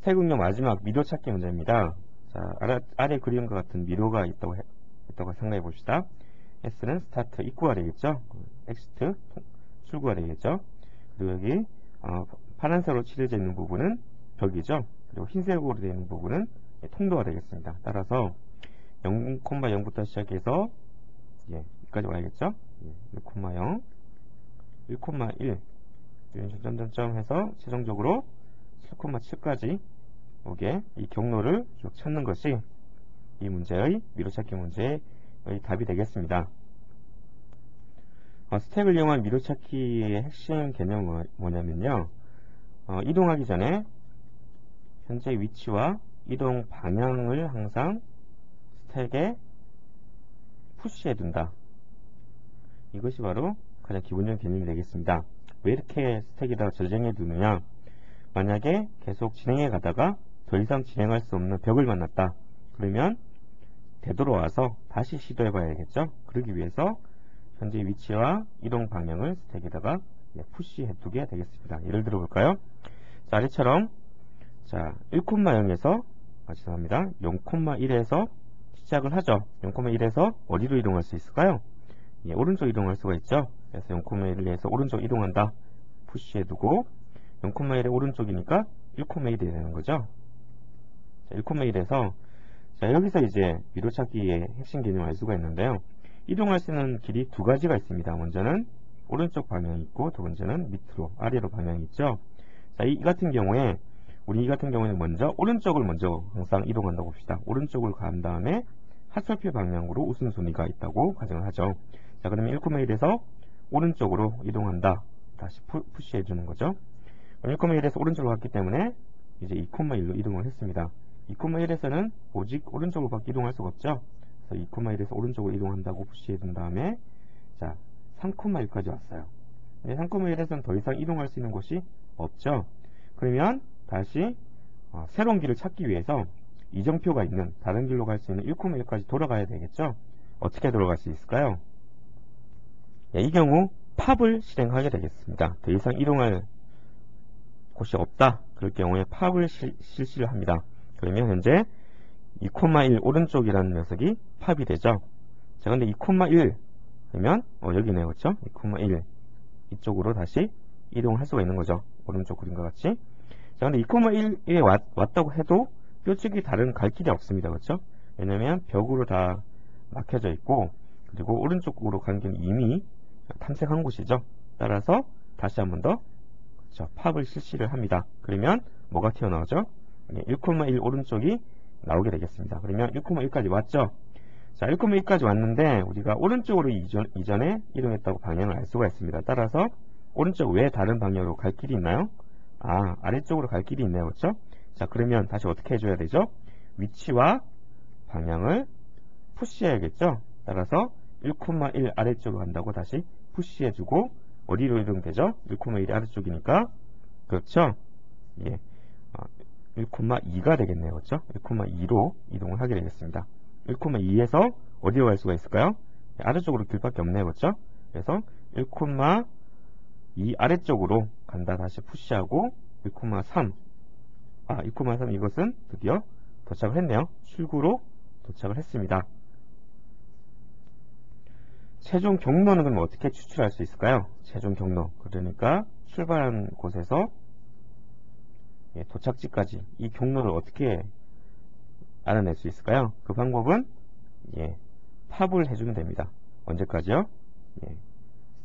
스택 응용 마지막 미로 찾기 문제입니다. 자, 아래 그림과 같은 미로가 있다고 생각해 봅시다. S는 스타트 입구가 되겠죠. 엑시트 출구가 되겠죠. 그리고 여기 파란색으로 칠해져 있는 부분은 벽이죠. 그리고 흰색으로 되어 있는 부분은 통로가 되겠습니다. 따라서 0,0부터 시작해서 여기까지 와야겠죠. 1,0, 1,1 이런 식으로 점점점 해서 최종적으로 7,7까지 오게 이 경로를 쭉 찾는 것이 이 문제의 미로찾기 문제의 답이 되겠습니다. 스택을 이용한 미로찾기의 핵심 개념은 뭐냐면요. 이동하기 전에 현재 위치와 이동 방향을 항상 스택에 푸시해 둔다. 이것이 바로 가장 기본적인 개념이 되겠습니다. 왜 이렇게 스택에다가 저장해 두느냐? 만약에 계속 진행해 가다가 더 이상 진행할 수 없는 벽을 만났다. 그러면 되돌아와서 다시 시도해 봐야겠죠? 그러기 위해서 현재 위치와 이동 방향을 스택에다가 푸시해 두게 되겠습니다. 예를 들어 볼까요? 자, 아래처럼 1,0에서 죄송합니다. 0,1에서 시작을 하죠. 0,1에서 어디로 이동할 수 있을까요? 오른쪽 이동할 수가 있죠. 그래서 0,1에서 오른쪽 이동한다. 푸시해 두고 0,1의 오른쪽이니까 1,1이 되는 거죠. 1,1에서 여기서 이제 미로찾기의 핵심 개념을 알 수가 있는데요. 이동할 수 있는 길이 두 가지가 있습니다. 먼저는 오른쪽 방향이 있고 두 번째는 밑으로 아래로 방향이 있죠. 자, 이 같은 경우에 우리 같은 경우에는 먼저 오른쪽을 먼저 항상 이동한다고 봅시다. 오른쪽을 간 다음에 하철표 방향으로 우선순위가 있다고 가정을 하죠. 자, 그러면 1,1에서 오른쪽으로 이동한다. 다시 푸시해 주는 거죠. 1,1에서 오른쪽으로 갔기 때문에 이제 2,1로 이동을 했습니다. 2,1에서는 오직 오른쪽으로밖에 이동할 수가 없죠. 그래서 2,1에서 오른쪽으로 이동한다고 푸시해 둔 다음에 3,1까지 왔어요. 근데 3,1에서는 더 이상 이동할 수 있는 곳이 없죠. 그러면 다시 새로운 길을 찾기 위해서 이정표가 있는 다른 길로 갈 수 있는 1,1까지 돌아가야 되겠죠. 어떻게 돌아갈 수 있을까요? 이 경우 팝을 실행하게 되겠습니다. 더 이상 이동할 곳이 없다. 그럴 경우에 팝을 실시를 합니다. 그러면 현재 2,1 오른쪽이라는 녀석이 팝이 되죠. 자, 근데 2,1 그러면 여기네요. 그렇죠? 2,1 이쪽으로 다시 이동을 할 수가 있는 거죠. 오른쪽 그림과 같이. 자, 근데 2,1에 왔다고 해도 뾰족이 다른 갈 길이 없습니다. 그렇죠? 왜냐면 벽으로 다 막혀져 있고 그리고 오른쪽으로 가는 길은 이미 탐색한 곳이죠. 따라서 다시 한 번 더 팝을 실시를 합니다. 그러면 뭐가 튀어나오죠? 1,1 오른쪽이 나오게 되겠습니다. 그러면 1,1까지 왔죠? 자, 1,1까지 왔는데 우리가 오른쪽으로 이전에 이동했다고 방향을 알 수가 있습니다. 따라서 오른쪽 외에 다른 방향으로 갈 길이 있나요? 아래쪽으로 갈 길이 있네요. 그렇죠? 자, 그러면 다시 어떻게 해줘야 되죠? 위치와 방향을 푸시해야겠죠? 따라서 1,1 아래쪽으로 간다고 다시 푸시해주고 어디로 이동되죠? 1,1이 아래쪽이니까 그렇죠? 1,2가 되겠네요. 그렇죠? 1,2로 이동을 하게 되겠습니다. 1,2에서 어디로 갈 수가 있을까요? 아래쪽으로 길밖에 없네요. 그렇죠? 그래서 1,2 아래쪽으로 간다 다시 푸시하고 1,3 1,3 이것은 드디어 도착을 했네요. 출구로 도착을 했습니다. 최종 경로는 그럼 어떻게 추출할 수 있을까요? 최종 경로, 그러니까 출발한 곳에서 도착지까지 이 경로를 어떻게 알아낼 수 있을까요? 그 방법은 팝을 해주면 됩니다. 언제까지요?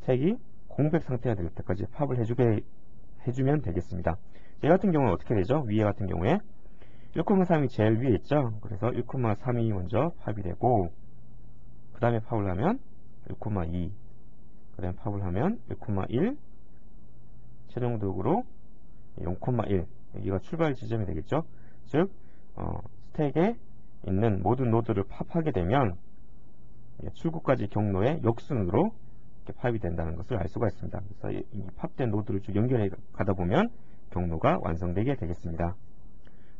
스택이 공백 상태가 될 때까지 팝을 해주면 되겠습니다. 얘 같은 경우는 어떻게 되죠? 위에 같은 경우에 1,3이 제일 위에 있죠? 그래서 1,3이 먼저 팝이 되고 그 다음에 팝을 하면 1,2 그 다음에 팝을 하면 1,1 최종적으로 0,1 여기가 출발 지점이 되겠죠? 즉 스택에 있는 모든 노드를 팝하게 되면 출구까지 경로의 역순으로 이렇게 팝이 된다는 것을 알 수가 있습니다. 그래서 이 팝된 노드를 쭉 연결해 가다 보면 경로가 완성되게 되겠습니다.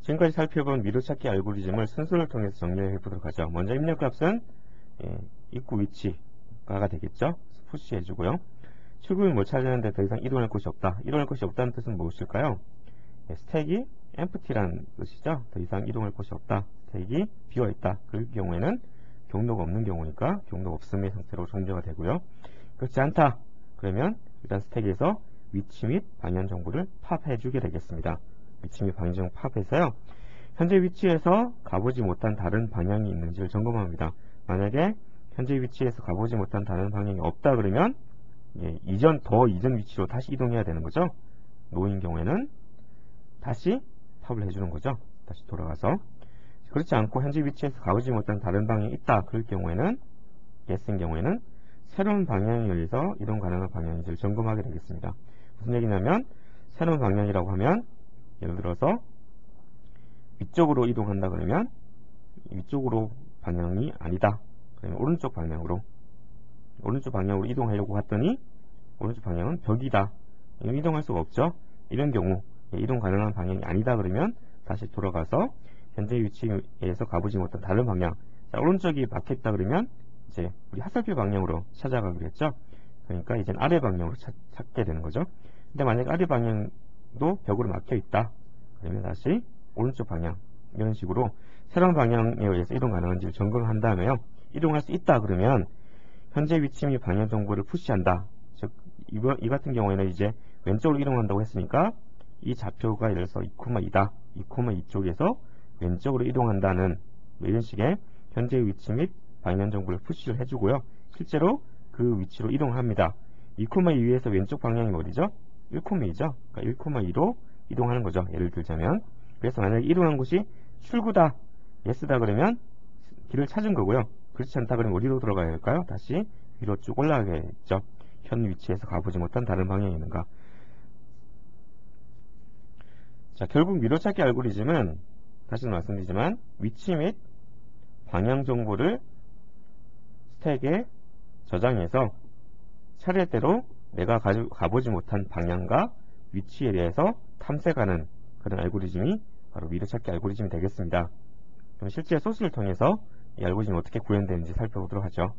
지금까지 살펴본 미로찾기 알고리즘을 순서를 통해서 정리해 보도록 하죠. 먼저 입력값은 입구 위치가 되겠죠. 푸시해 주고요. 출구를 못 찾았는데 더 이상 이동할 곳이 없다. 이동할 곳이 없다는 뜻은 무엇일까요? 스택이 empty란 뜻이죠. 더 이상 이동할 곳이 없다. 스택이 비어있다. 그럴 경우에는 경로가 없는 경우니까 경로 없음의 상태로 종료가 되고요. 그렇지 않다. 그러면 일단 스택에서 위치 및 방향 정보를 팝해주게 되겠습니다. 위치 및 방향 정보 팝해서요. 현재 위치에서 가보지 못한 다른 방향이 있는지를 점검합니다. 만약에 현재 위치에서 가보지 못한 다른 방향이 없다 그러면 이전 위치로 다시 이동해야 되는 거죠. 노인 경우에는 다시 팝을 해주는 거죠. 다시 돌아가서. 그렇지 않고 현재 위치에서 가보지 못한 다른 방향이 있다. 그럴 경우에는 yes인 경우에는 새로운 방향에 의해서 이동 가능한 방향인지를 점검하게 되겠습니다. 무슨 얘기냐면 새로운 방향이라고 하면 예를 들어서 위쪽으로 이동한다 그러면 위쪽으로 방향이 아니다. 그러면 오른쪽 방향으로 이동하려고 했더니 오른쪽 방향은 벽이다. 이동할 수가 없죠. 이런 경우 이동 가능한 방향이 아니다 그러면 다시 돌아가서 현재 위치에서 가보지 못한 다른 방향. 자, 오른쪽이 막혔다 그러면 이제 우리 핫살표 방향으로 찾아가기로 했죠. 그러니까 이제 아래 방향으로 찾게 되는 거죠. 근데 만약에 아래 방향도 벽으로 막혀 있다. 그러면 다시 오른쪽 방향. 이런 식으로 새로운 방향에 의해서 이동 가능한지를 점검한 다음에요. 이동할 수 있다 그러면 현재 위치 및 방향 정보를 푸시한다. 즉 이 같은 경우에는 이제 왼쪽으로 이동한다고 했으니까 이 좌표가 예를 들어서 2,2다. 2,2 쪽에서 왼쪽으로 이동한다는 이런 식의 현재 위치 및 방향 정보를 푸시를 해주고요. 실제로 그 위치로 이동합니다. 2,2에서 왼쪽 방향이 어디죠? 1,2죠. 그러니까 1,2로 이동하는 거죠. 예를 들자면. 그래서 만약에 이동한 곳이 출구다, yes다 그러면 길을 찾은 거고요. 그렇지 않다 그러면 어디로 들어가야 할까요? 다시 위로 쭉 올라가겠죠. 현 위치에서 가보지 못한 다른 방향이 있는가. 자, 결국 미로찾기 알고리즘은 다시 말씀드리지만 위치 및 방향 정보를 스택에 저장해서 차례대로 내가 가보지 못한 방향과 위치에 대해서 탐색하는 그런 알고리즘이 바로 미로찾기 알고리즘이 되겠습니다. 그럼 실제 소스를 통해서 이 알고리즘이 어떻게 구현되는지 살펴보도록 하죠.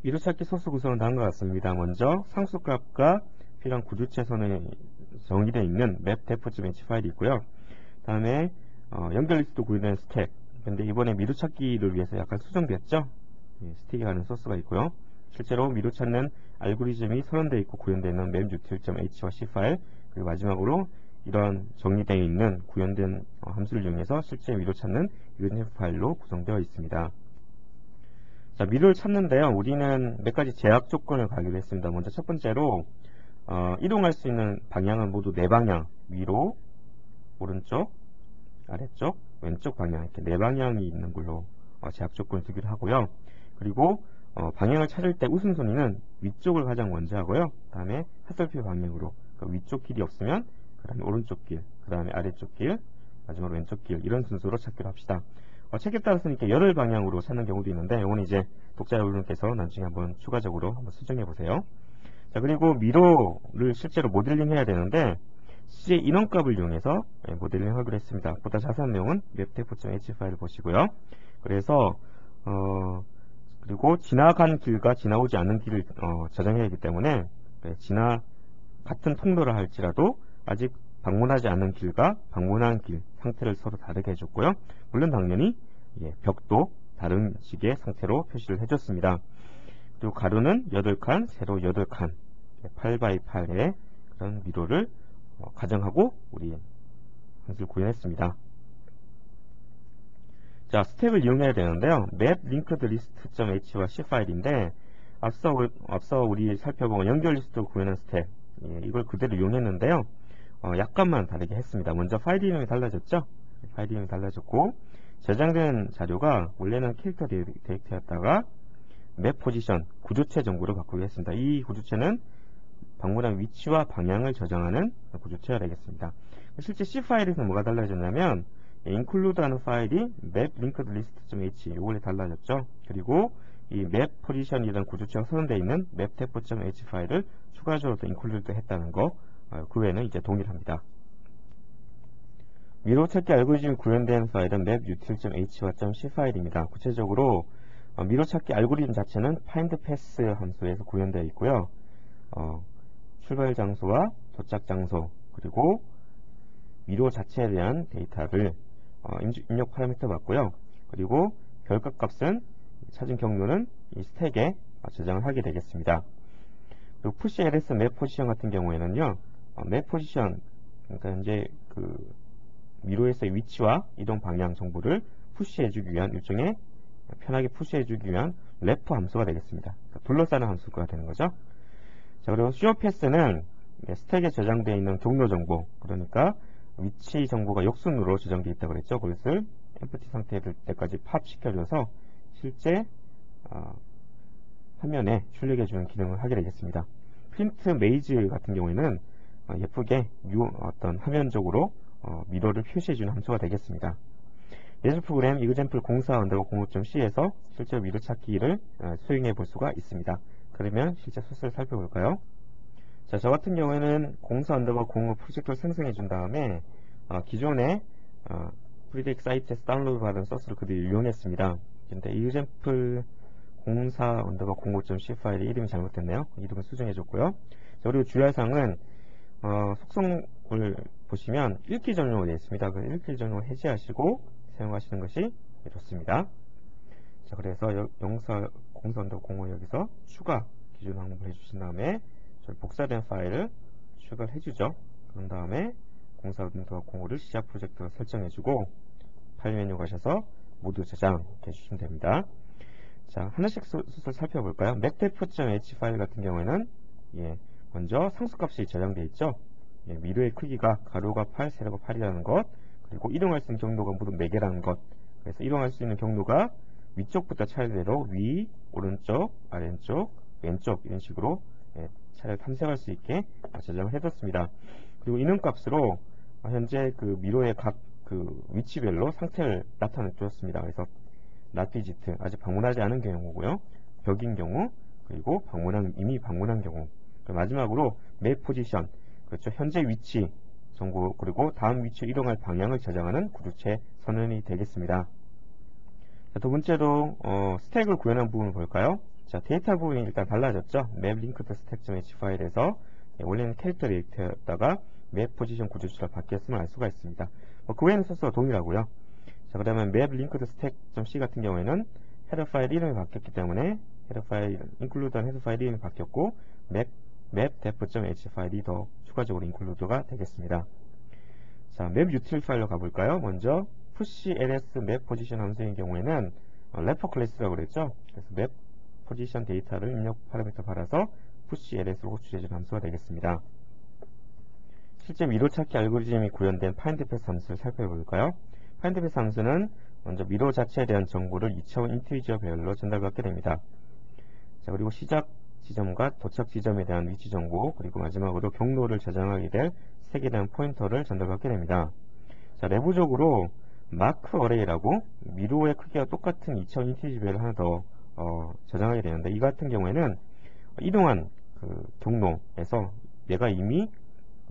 미로찾기 소스 구성은 다음과 같습니다. 먼저 상수값과 필요한 구조체선에 정의되어 있는 map.def.h 파일이 있고요. 다음에 연결 리스트 구현된 스택. 근데 이번에 미로찾기를 위해서 약간 수정됐죠. 스택에 가는 소스가 있고요. 실제로 미로 찾는 알고리즘이 선언되어 있고 구현되어 있는 maputil.h와 c 파일. 그리고 마지막으로 이런 정리되어 있는 구현된 함수를 이용해서 실제 미로 찾는 UNF 파일로 구성되어 있습니다. 자, 미로를 찾는데요. 우리는 몇 가지 제약 조건을 가기로 했습니다. 먼저 첫 번째로 이동할 수 있는 방향은 모두 4방향. 위로, 오른쪽, 아래쪽, 왼쪽 방향 이렇게 4방향이 있는 걸로 제약 조건을 두기로 하고요. 그리고 방향을 찾을 때 우선순위는 위쪽을 가장 먼저 하고요. 그 다음에 핫살표 방향으로 그러니까 위쪽 길이 없으면 그 다음에 오른쪽 길, 그 다음에 아래쪽 길, 마지막으로 왼쪽 길 이런 순서로 찾기로 합시다. 책에 따라서는 이렇게 열흘 방향으로 찾는 경우도 있는데 이거는 이제 독자 여러분께서 나중에 한번 추가적으로 한번 수정해 보세요. 자, 그리고 미로를 실제로 모델링 해야 되는데 CJ 인원값을 이용해서 모델링 하기로 했습니다. 보다 자세한 내용은 map.def.h 파일을 보시고요. 그래서 그리고 지나간 길과 지나오지 않는 길을 저장해야 하기 때문에 같은 통로를 할지라도 아직 방문하지 않은 길과 방문한 길 상태를 서로 다르게 해줬고요. 물론 당연히 벽도 다른 식의 상태로 표시를 해줬습니다. 그리고 가로는 8칸, 세로 8칸 8x8의 그런 미로를 가정하고 우리 함수를 구현했습니다. 자, 스텝을 이용해야 되는데요. map.linked.list.h와 c 파일인데 앞서 우리 살펴본 연결 리스트 구현한 스텝 이걸 그대로 이용했는데요. 약간만 다르게 했습니다. 먼저 파일 이름이 달라졌죠? 파일 이름이 달라졌고 저장된 자료가 원래는 캐릭터 데이터였다가 맵 포지션 구조체 정보로 바꾸게 했습니다. 이 구조체는 방문한 위치와 방향을 저장하는 구조체가 되겠습니다. 실제 C 파일에서 뭐가 달라졌냐면 include 하는 파일이 map.linked.list.h 이걸로 달라졌죠. 그리고 이 map position이라는 구조체가 선언되어 있는 map.def.h 파일을 추가적으로 include 했다는 거, 그 외에는 이제 동일합니다. 미로 찾기 알고리즘이 구현된 파일은 maputil.h와 .c 파일입니다. 구체적으로 미로 찾기 알고리즘 자체는 findPath 함수에서 구현되어 있고요. 출발 장소와 도착 장소 그리고 미로 자체에 대한 데이터를 입력 파라미터 받고요. 그리고 별값 값은 찾은 경로는 이 스택에 저장을 하게 되겠습니다. 그리고 push ls map 포지션 같은 경우에는요, map 포지션, 그러니까 현재 그 미로에서의 위치와 이동 방향 정보를 푸시해주기 위한 일종의 편하게 푸시해주기 위한 래퍼 함수가 되겠습니다. 그러니까 둘러싸는 함수가 되는 거죠. 자, 그리고 show_pass는 스택에 저장되어 있는 경로 정보, 그러니까 위치 정보가 역순으로 저장되어 있다고 그랬죠. 그것을 empty 상태에 될 때까지 팝 시켜줘서 실제 화면에 출력해주는 기능을 하게 되겠습니다. print maze 같은 경우에는 예쁘게 어떤 화면적으로 미로를 표시해주는 함수가 되겠습니다. 예술 프로그램 example 04_05.c에서 실제 미로 찾기를 수행해 볼 수가 있습니다. 그러면 실제 소스를 살펴볼까요? 자, 저 같은 경우에는 04_05 프로젝트를 생성해 준 다음에 기존의 프리덱 사이트에서 다운로드 받은 소스를 그대로 이용했습니다. 근데 example 04_05.c 파일의 이름이 잘못됐네요. 이름을 수정해 줬고요. 자, 그리고 주의사항은 속성을 보시면 읽기 전용으로 되어 있습니다. 그 읽기 전용을 해제하시고 사용하시는 것이 좋습니다. 자, 그래서 04_05 여기서 추가 기준 항목을 해주신 다음에 복사된 파일을 추가를 해주죠. 그런 다음에 04_05를 시작 프로젝트로 설정해주고 파일 메뉴 가셔서 모두 저장 해주시면 됩니다. 자, 하나씩 소스를 살펴볼까요? macdef.h 파일 같은 경우에는 먼저 상수값이 저장되어 있죠. 미로의 크기가 가로가 8, 세로가 8이라는 것, 그리고 이동할 수 있는 경로가 모두 4개라는 것. 그래서 이동할 수 있는 경로가 위쪽부터 차례대로 위, 오른쪽, 아래쪽, 왼쪽 이런 식으로 차례 탐색할 수 있게 저장을 해뒀습니다. 그리고 이능값으로 현재 그 미로의 각 그 위치별로 상태를 나타내 주었습니다. 그래서 not visit, 아직 방문하지 않은 경우고요. 벽인 경우, 그리고 이미 방문한 경우. 마지막으로 map position, 그렇죠. 현재 위치 정보, 그리고 다음 위치로 이동할 방향을 저장하는 구두체 선언이 되겠습니다. 자, 두 번째로 스택을 구현한 부분을 볼까요? 자, 데이터 부분이 일단 달라졌죠. map linked stack.h 파일에서 원래는 캐릭터 데이터였다가 map position 구두체로 바뀌었음을 알 수가 있습니다. 그 외에는 소스가 동일하고요. 자, 그러면 map linked stack.c 같은 경우에는 헤더 파일 이름이 바뀌었기 때문에 헤더 파일 include한 헤더 파일 이름이 바뀌었고 map.def.h 파일이 더 추가적으로 include가 되겠습니다. 자, map util 파일로 가볼까요? 먼저 push ls map position 함수인 경우에는 wrapper 클래스라고 그랬죠. 그래서 map position 데이터를 입력 파라미터 받아서 push ls로 호출해주는 함수가 되겠습니다. 실제 미로 찾기 알고리즘이 구현된 findPath 함수를 살펴볼까요? findPath 함수는 먼저 미로 자체에 대한 정보를 2차원 인티저 배열로 전달받게 됩니다. 자, 그리고 시작 지점과 도착 지점에 대한 위치 정보, 그리고 마지막으로 경로를 저장하게 될 스택에 대한 포인터를 전달받게 됩니다. 자, 내부적으로 마크 어레이라고 미로의 크기와 똑같은 2차원 인티저 배열을 하나 더 저장하게 되는데, 이 같은 경우에는 이동한 그 경로에서 내가 이미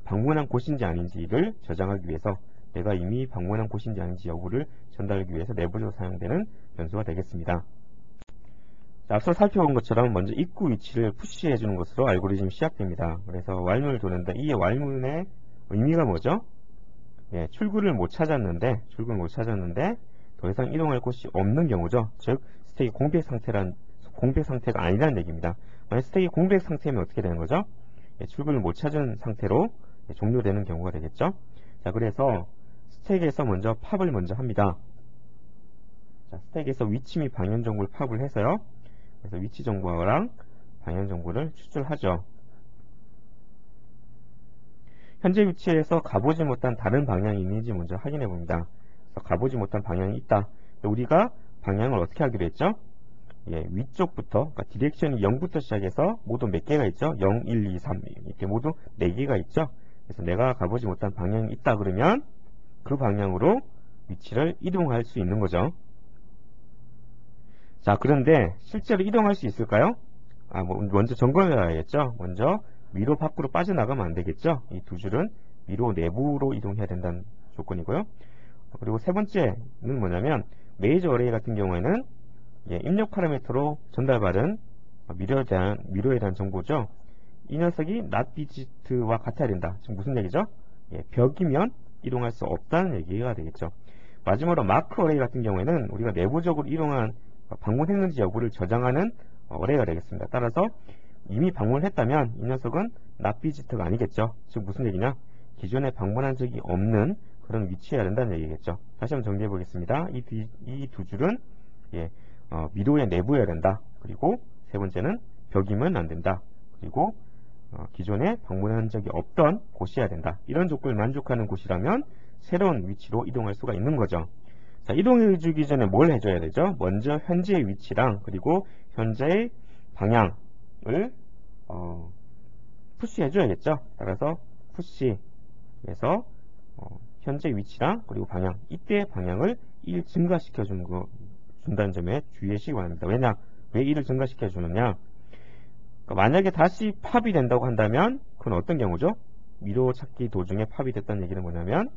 방문한 곳인지 아닌지를 저장하기 위해서, 내가 이미 방문한 곳인지 아닌지 여부를 전달하기 위해서 내부적으로 사용되는 변수가 되겠습니다. 자, 앞서 살펴본 것처럼 먼저 입구 위치를 푸시해 주는 것으로 알고리즘이 시작됩니다. 그래서 while문을 도는데, 이 while문의 의미가 뭐죠? 출구를 못 찾았는데 더 이상 이동할 곳이 없는 경우죠. 즉 스택이 공백 상태가 아니라는 얘기입니다. 만약 스택이 공백 상태면 어떻게 되는 거죠? 출구를 못 찾은 상태로 종료되는 경우가 되겠죠. 자, 그래서 스택에서 먼저 팝을 먼저 합니다. 자, 스택에서 위치 및 방향 정보를 팝을 해서요. 그래서 위치 정보랑 방향 정보를 추출하죠. 현재 위치에서 가보지 못한 다른 방향이 있는지 먼저 확인해 봅니다. 그래서 가보지 못한 방향이 있다. 우리가 방향을 어떻게 하기로 했죠? 위쪽부터, 그러니까 디렉션이 0부터 시작해서 모두 몇 개가 있죠? 0, 1, 2, 3 이렇게 모두 4개가 있죠? 그래서 내가 가보지 못한 방향이 있다 그러면 그 방향으로 위치를 이동할 수 있는 거죠. 자, 그런데 실제로 이동할 수 있을까요? 먼저 점검해야겠죠. 먼저 위로 밖으로 빠져나가면 안 되겠죠. 이 두 줄은 위로 내부로 이동해야 된다는 조건이고요. 그리고 세 번째는 뭐냐면 메이저 어레이 같은 경우에는 입력 파라미터로 전달받은 미로에 대한 정보죠. 이 녀석이 not visit와 같아야 된다. 지금 무슨 얘기죠? 벽이면 이동할 수 없다는 얘기가 되겠죠. 마지막으로 마크 어레이 같은 경우에는 우리가 내부적으로 방문했는지 여부를 저장하는 어레이가 되겠습니다. 따라서 이미 방문을 했다면 이 녀석은 not visit가 아니겠죠. 즉 무슨 얘기냐? 기존에 방문한 적이 없는 그런 위치여야 된다는 얘기겠죠. 다시 한번 정리해 보겠습니다. 이 두 줄은 미로의 내부여야 된다. 그리고 세 번째는 벽이면 안 된다. 그리고 기존에 방문한 적이 없던 곳이어야 된다. 이런 조건을 만족하는 곳이라면 새로운 위치로 이동할 수가 있는 거죠. 자, 이동해 주기 전에 뭘 해줘야 되죠? 먼저 현재의 위치랑 그리고 현재의 방향을 푸시해 줘야겠죠. 따라서 푸시에서 현재 위치랑 그리고 방향, 이때의 방향을 1 증가시켜 준다는 점에 주의하시기 바랍니다. 왜 1을 증가시켜 주느냐? 그러니까 만약에 다시 팝이 된다고 한다면 그건 어떤 경우죠? 미로 찾기 도중에 팝이 됐다는 얘기는 뭐냐면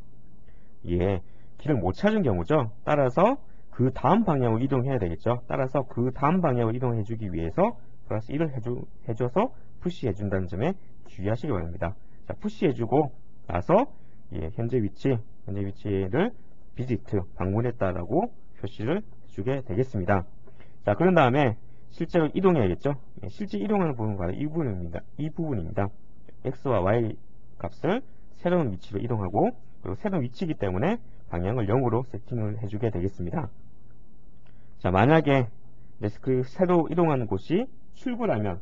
길을 못 찾은 경우죠. 따라서 그 다음 방향으로 이동해야 되겠죠. 따라서 그 다음 방향으로 이동해 주기 위해서 플러스 1을 해줘서 푸시해 준다는 점에 주의하시기 바랍니다. 자, 푸시해 주고 나서 현재 위치를 비지트, 방문했다라고 표시를 해주게 되겠습니다. 자, 그런 다음에 실제로 이동해야겠죠. 실제 이동하는 부분은 바로 이 부분입니다. x와 y 값을 새로운 위치로 이동하고 그리고 새로운 위치이기 때문에 방향을 0으로 세팅을 해주게 되겠습니다. 자, 만약에 그 새로 이동하는 곳이 출구라면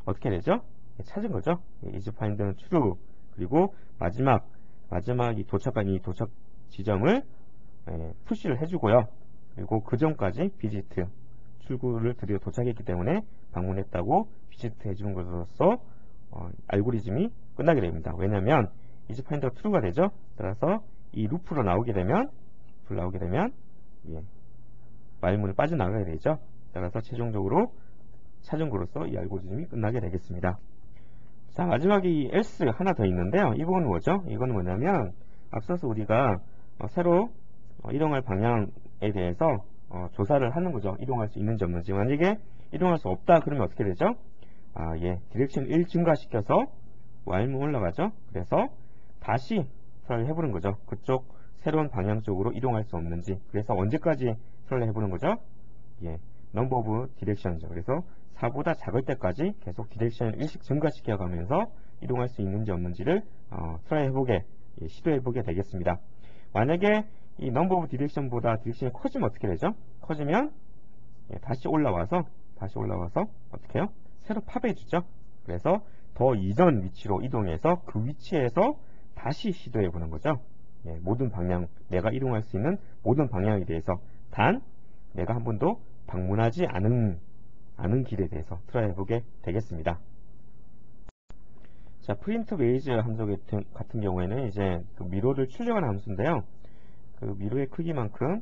어떻게 되죠? 찾은 거죠. is find는 true. 그리고 마지막이 도착한 이 도착 지점을 푸시를 해주고요. 그리고 그 전까지 비지트, 출구를 드디어 도착했기 때문에 방문했다고 비지트 해주는 것으로서 알고리즘이 끝나게 됩니다. 왜냐하면 is find가 true가 되죠. 따라서 이 루프로 나오게 되면 말문을 빠져나가게 되죠. 따라서 최종적으로 찾은 거로서 이 알고리즘이 끝나게 되겠습니다. 자, 마지막에 이 else 하나 더 있는데요. 이 부분은 뭐죠? 이거는 뭐냐면 앞서서 우리가 새로 이동할 방향에 대해서 조사를 하는 거죠. 이동할 수 있는지 없는지. 만약에 이동할 수 없다 그러면 어떻게 되죠? 디렉션 1 증가시켜서 Y문 올라가죠. 그래서 다시 트라이를 해보는 거죠. 그쪽 새로운 방향 쪽으로 이동할 수 없는지. 그래서 언제까지 트라이를 해보는 거죠? 넘버 오브 디렉션이죠. 그래서 4보다 작을 때까지 계속 디렉션을 1씩 증가시켜 가면서 이동할 수 있는지 없는지를 트라이 해보게, 시도해보게 되겠습니다. 만약에 이 넘버 오브 디렉션보다 디렉션이 커지면 어떻게 되죠? 커지면 다시 올라와서 어떻게 해요? 새로 팝해주죠. 그래서 더 이전 위치로 이동해서 그 위치에서 다시 시도해보는 거죠. 모든 방향, 내가 이동할 수 있는 모든 방향에 대해서 단 내가 한 번도 방문하지 않은 길에 대해서 트라이 해보게 되겠습니다. 자, 프린트 웨이즈 함수 같은 경우에는 이제 그 미로를 출력하는 함수인데요. 그 미로의 크기만큼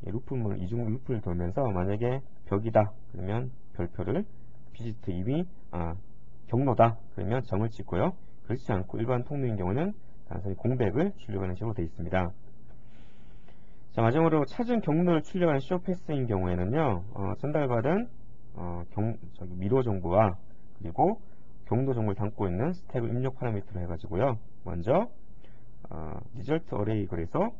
루프를 이중 루프를 돌면서 만약에 벽이다 그러면 별표를, 비지트 이미 경로다 그러면 점을 찍고요. 그렇지 않고 일반 통로인 경우는 단순히 공백을 출력하는 식으로 되어 있습니다. 자, 마지막으로 찾은 경로를 출력하는 쇼패스인 경우에는요, 전달받은 미로 정보와 그리고 경로 정보를 담고 있는 스택을 입력 파라미터로 해가지고요. 먼저 result array 그래서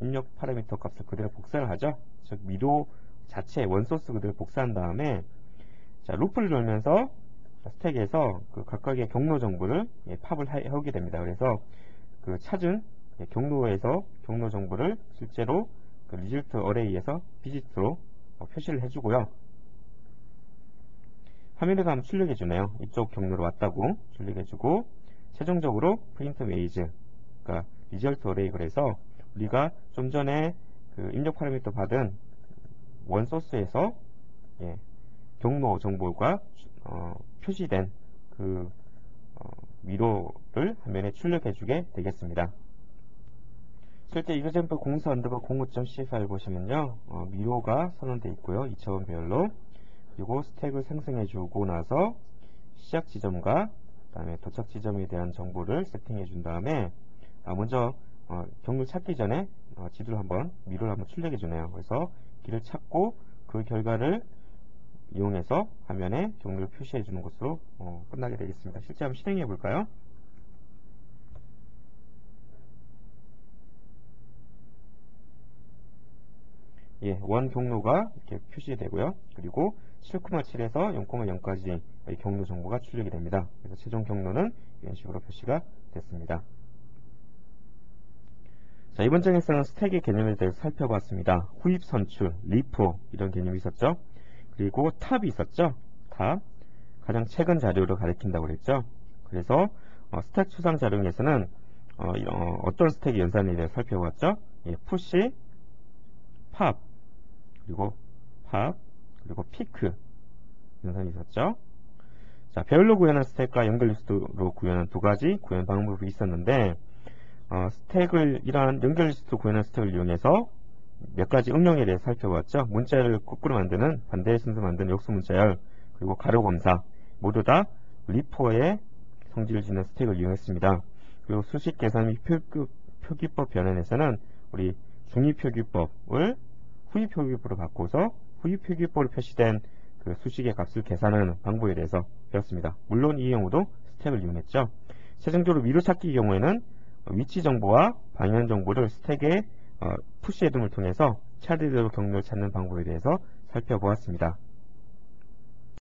입력 파라미터 값을 그대로 복사를 하죠. 즉 미로 자체 원소스 그대로 복사한 다음에 자, 루프를 돌면서 스택에서 그 각각의 경로 정보를 팝을 해오게 됩니다. 그래서 그 찾은 경로에서 경로 정보를 실제로 그 result array에서 비지트로 표시를 해주고요. 화면에서 한번 출력해주네요. 이쪽 경로로 왔다고 출력해주고 최종적으로 print ways 그러니까 result array 그래서 우리가 좀 전에 그 입력 파라미터 받은 원소스에서 경로 정보가 표시된 그 미로를 화면에 출력해주게 되겠습니다. 실제 example 04_05.c 파일 보시면요, 미로가 선언되어 있고요, 2차원 배열로. 그리고 스택을 생성해주고 나서 시작 지점과 그다음에 도착 지점에 대한 정보를 세팅해 준 다음에 먼저 경로를 찾기 전에 미로를 한번 출력해 주네요. 그래서 길을 찾고 그 결과를 이용해서 화면에 경로를 표시해 주는 것으로 끝나게 되겠습니다. 실제 한번 실행해 볼까요? 예, 원 경로가 이렇게 표시되고요. 그리고 7,7에서 0,0까지 경로 정보가 출력이 됩니다. 그래서 최종 경로는 이런 식으로 표시가 됐습니다. 자, 이번 장에서는 스택의 개념에 대해서 살펴봤습니다. 후입 선출, 리프 이런 개념이 있었죠. 그리고 탑이 있었죠. 탑, 가장 최근 자료를 가리킨다고 그랬죠. 그래서 스택 추상 자료에서는 어떤 스택이 연산에 대해서 살펴봤죠. 예, 푸시, 팝, 그리고 팝, 그리고 피크 연산이 있었죠. 자, 배열로 구현한 스택과 연결 리스트로 구현한 두 가지 구현 방법이 있었는데 이러한 연결 리스트 구현한 스택을 이용해서 몇 가지 응용에 대해 살펴봤죠. 문자열을 거꾸로 만드는 반대 순서 만드는 역수 문자열, 그리고 가로 검사 모두 다 리퍼의 성질을 지닌 스택을 이용했습니다. 그리고 수식 계산 및 표기법 변환에서는 우리 중위표기법을 후위표기법으로 바꿔서 후위표기법으로 표시된 그 수식의 값을 계산하는 방법에 대해서 배웠습니다. 물론 이 경우도 스택을 이용했죠. 최종적으로 미루찾기 경우에는 위치 정보와 방향 정보를 스택의 푸시 헤드를 통해서 차례대로 경로를 찾는 방법에 대해서 살펴보았습니다.